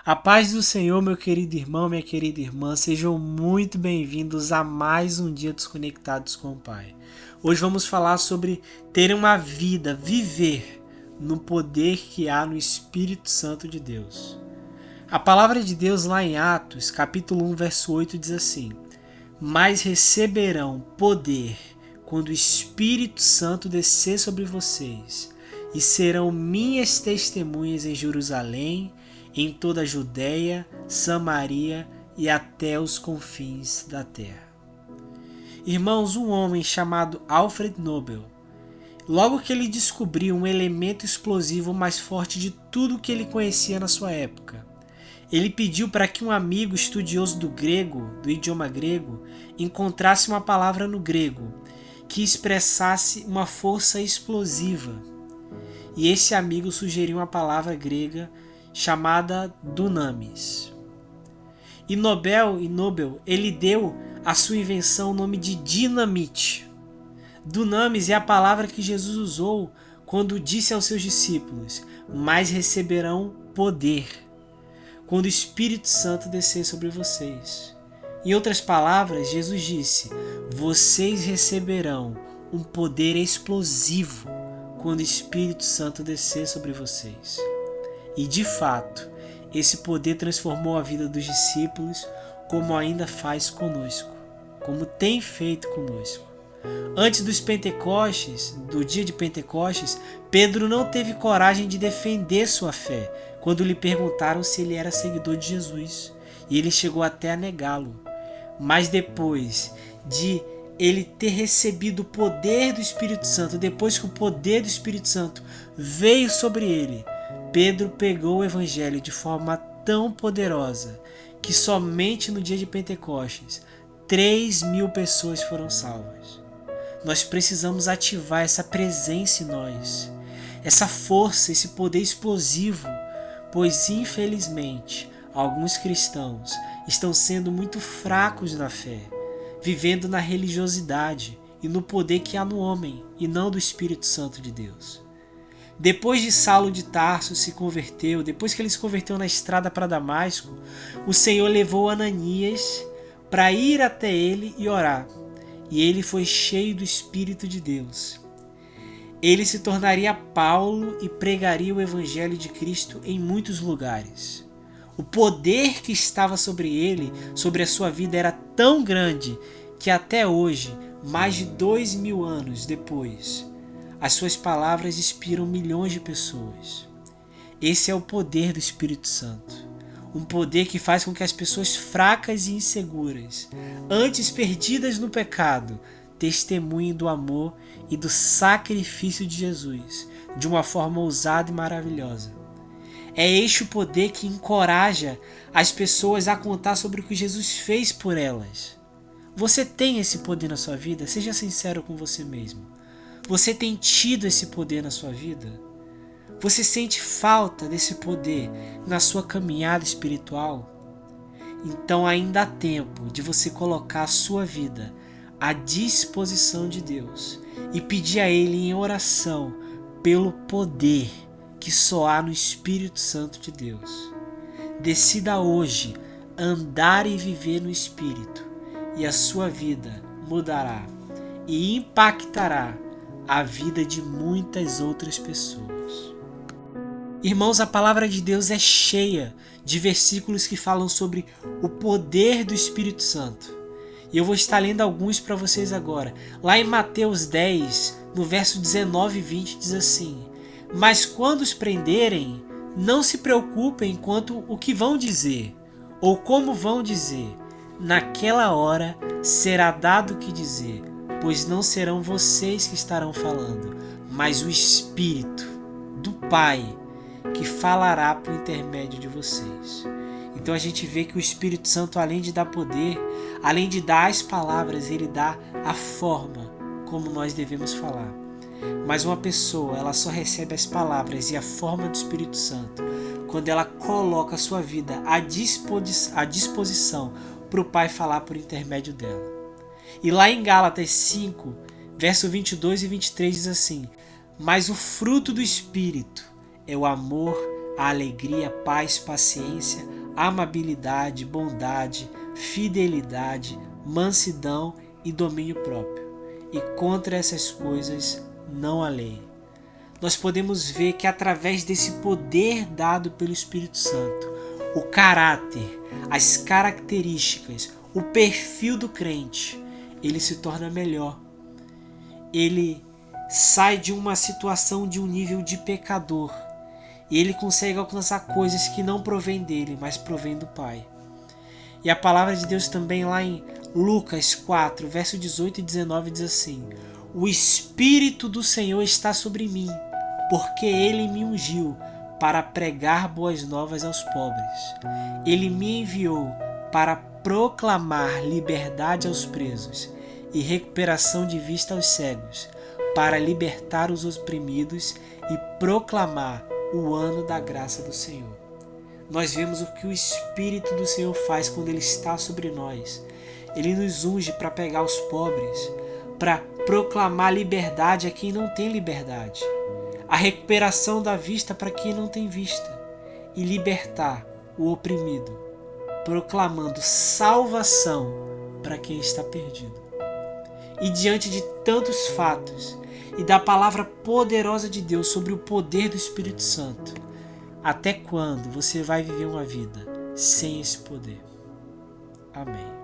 A paz do Senhor, meu querido irmão, minha querida irmã, sejam muito bem-vindos a mais um dia desconectados com o Pai. Hoje vamos falar sobre ter uma vida, viver no poder que há no Espírito Santo de Deus. A palavra de Deus lá em Atos, capítulo 1, verso 8 diz assim: Mas receberão poder quando o Espírito Santo descer sobre vocês, e serão minhas testemunhas em Jerusalém, em toda a Judéia, Samaria e até os confins da terra. Irmãos, um homem chamado Alfred Nobel, logo que ele descobriu um elemento explosivo mais forte de tudo que ele conhecia na sua época, ele pediu para que um amigo estudioso do grego, do idioma grego, encontrasse uma palavra no grego que expressasse uma força explosiva. E esse amigo sugeriu uma palavra grega chamada dunamis. E Nobel, ele deu à sua invenção o nome de dinamite. Dunamis é a palavra que Jesus usou quando disse aos seus discípulos: mas receberão poder quando o Espírito Santo descer sobre vocês. Em outras palavras, Jesus disse: vocês receberão um poder explosivo quando o Espírito Santo descer sobre vocês. E de fato, esse poder transformou a vida dos discípulos, como ainda faz conosco, como tem feito conosco. Antes dos Pentecostes, do dia de Pentecostes, Pedro não teve coragem de defender sua fé, quando lhe perguntaram se ele era seguidor de Jesus, e ele chegou até a negá-lo. Mas depois de ele ter recebido o poder do Espírito Santo, depois que o poder do Espírito Santo veio sobre ele, Pedro pegou o Evangelho de forma tão poderosa que somente no dia de Pentecostes 3.000 pessoas foram salvas. Nós precisamos ativar essa presença em nós, essa força, esse poder explosivo, pois infelizmente alguns cristãos estão sendo muito fracos na fé, vivendo na religiosidade e no poder que há no homem e não do Espírito Santo de Deus. Depois de Saulo de Tarso se converteu, depois que ele se converteu na estrada para Damasco, o Senhor levou Ananias para ir até ele e orar. E ele foi cheio do Espírito de Deus. Ele se tornaria Paulo e pregaria o Evangelho de Cristo em muitos lugares. O poder que estava sobre ele, sobre a sua vida, era tão grande que até hoje, mais de 2.000 anos depois, as suas palavras inspiram milhões de pessoas. Esse é o poder do Espírito Santo. Um poder que faz com que as pessoas fracas e inseguras, antes perdidas no pecado, testemunhem do amor e do sacrifício de Jesus de uma forma ousada e maravilhosa. É este o poder que encoraja as pessoas a contar sobre o que Jesus fez por elas. Você tem esse poder na sua vida? Seja sincero com você mesmo. Você tem tido esse poder na sua vida? Você sente falta desse poder na sua caminhada espiritual? Então ainda há tempo de você colocar a sua vida à disposição de Deus e pedir a Ele em oração pelo poder que só há no Espírito Santo de Deus. Decida hoje andar e viver no Espírito, e a sua vida mudará e impactará a vida de muitas outras pessoas. Irmãos, a palavra de Deus é cheia de versículos que falam sobre o poder do Espírito Santo. E eu vou estar lendo alguns para vocês agora. Lá em Mateus 10, no verso 19 e 20, diz assim: Mas quando os prenderem, não se preocupem quanto o que vão dizer, ou como vão dizer. Naquela hora será dado o que dizer, pois não serão vocês que estarão falando, mas o Espírito do Pai que falará por intermédio de vocês. Então a gente vê que o Espírito Santo, além de dar poder, além de dar as palavras, ele dá a forma como nós devemos falar. Mas uma pessoa, ela só recebe as palavras e a forma do Espírito Santo quando ela coloca a sua vida à disposição para o Pai falar por intermédio dela. E lá em Gálatas 5, verso 22 e 23 diz assim: Mas o fruto do Espírito é o amor, a alegria, a paz, paciência, amabilidade, bondade, fidelidade, mansidão e domínio próprio. E contra essas coisas não há lei. Nós podemos ver que através desse poder dado pelo Espírito Santo, o caráter, as características, o perfil do crente, ele se torna melhor. Ele sai de uma situação de um nível de pecador e ele consegue alcançar coisas que não provém dele, mas provém do Pai. E a palavra de Deus também lá em Lucas 4, verso 18 e 19 diz assim: o Espírito do Senhor está sobre mim, porque Ele me ungiu para pregar boas novas aos pobres. Ele me enviou para proclamar liberdade aos presos e recuperação de vista aos cegos, para libertar os oprimidos e proclamar o ano da graça do Senhor. Nós vemos o que o Espírito do Senhor faz quando Ele está sobre nós. Ele nos unge para pegar os pobres, para proclamar liberdade a quem não tem liberdade, a recuperação da vista para quem não tem vista e libertar o oprimido, proclamando salvação para quem está perdido. E diante de tantos fatos e da palavra poderosa de Deus sobre o poder do Espírito Santo, até quando você vai viver uma vida sem esse poder? Amém.